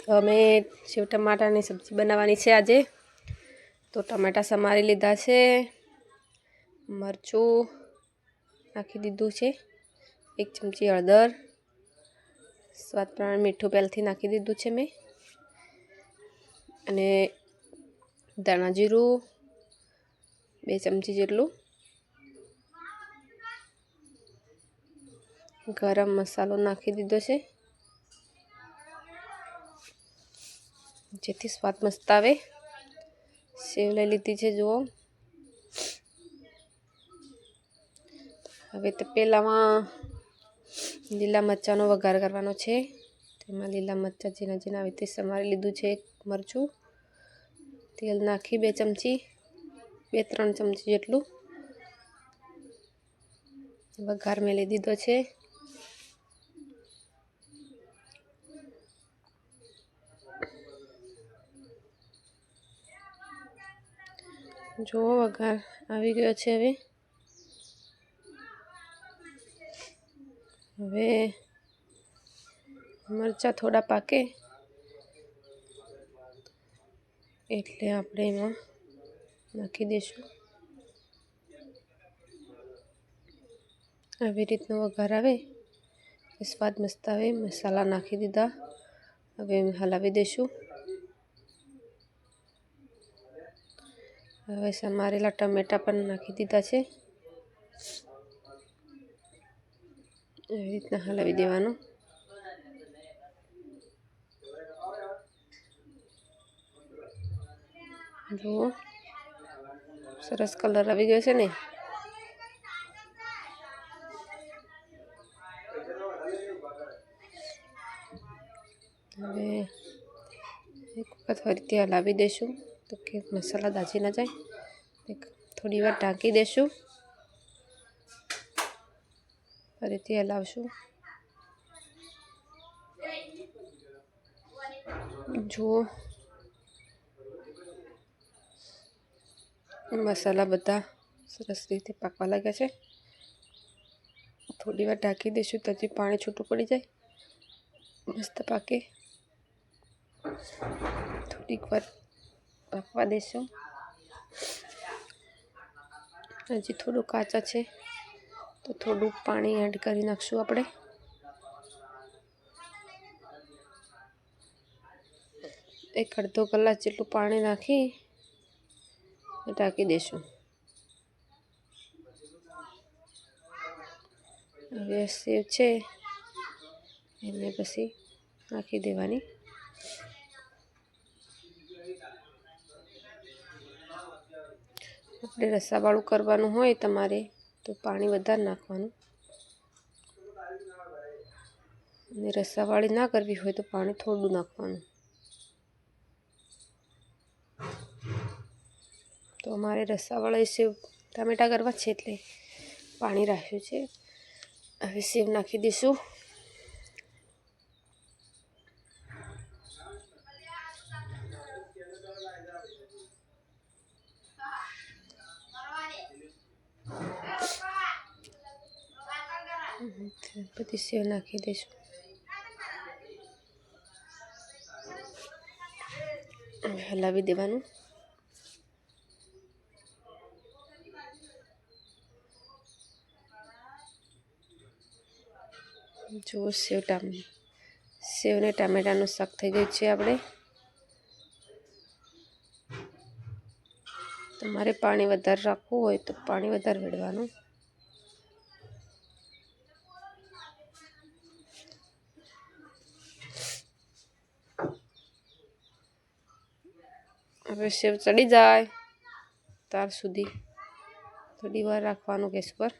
તો અમે સેવ ટમાટાની સબ્જી બનાવવાની છે આજે। તો ટમાટા સમારી લીધા છે, મરચું નાખી દીધું છે, 1 ચમચી હળદર, સ્વાદ પ્રમાણે મીઠું પહેલાંથી નાખી દીધું છે મેં, અને ધાણા જીરું 2 ચમચી જેટલું, ગરમ મસાલો નાખી દીધો છે જેથી સ્વાદ મસ્ત આવે। સેવ લઈ લીધી છે જુઓ। હવે તપેલામાં લીલા મરચાંનો વઘાર કરવાનો છે। તેમાં લીલા મરચાં ઝીણા ઝીણા આવી રીતે સમારી લીધું છે, મરચું, તેલ નાખી 2 ચમચી 2-3 ચમચી જેટલું વઘાર મેલી દીધો છે। જો વઘાર આવી ગયો છે। હવે મરચાં થોડા પાકે એટલે આપણે એમાં નાખી દઈશું। આવી રીતનો વઘાર આવે સ્વાદ મસ્ત આવે। મસાલા નાખી દીધા, હવે હલાવી દઈશું। હવે સમારેલા ટમેટા પણ નાખી દીધા છે, એવી રીતના હલાવી દેવાનું। જુઓ સરસ કલર આવી ગયો છે ને। હવે એક વખત ફરીથી હલાવી દઈશું તો કે મસાલા દાજી ના જાય। થોડી વાર ઢાંકી દઈશું, ફરીથી હલાવશું। જુઓ મસાલા બધા સરસ રીતે પાકવા લાગ્યા છે। થોડી વાર ઢાંકી દઈશું તો પાણી છૂટું પડી જાય, મસ્ત પાકે। થોડીક વાર પાકવા દઈશું। હજી થોડું કાચા છે તો થોડું પાણી એડ કરી નાખશું આપણે। એક અડધો કલાક જેટલું પાણી નાખી ઢાંકી દઈશું। હવે સેવ છે એને પછી નાખી દેવાની। આપણે રસાવાળું કરવાનું હોય તમારે તો પાણી વધારે નાખવાનું, અને રસાવાળી ના કરવી હોય તો પાણી થોડું નાખવાનું। તો અમારે રસાવાળા સેવ ટામેટા કરવા છે એટલે પાણી રાખ્યું છે। હવે સેવ નાખી દઈશું। બધી સેવ નાખી દઈશું। હલાવી દેવાનું। જો સેવ ને ટામેટાનું શાક થઈ ગયું છે આપણે। તમારે પાણી વધારે રાખવું હોય તો પાણી વધારે રેડવાનું। હવે સેવ ચડી જાય ત્યાર સુધી થોડી વાર રાખવાનું ગેસ પર।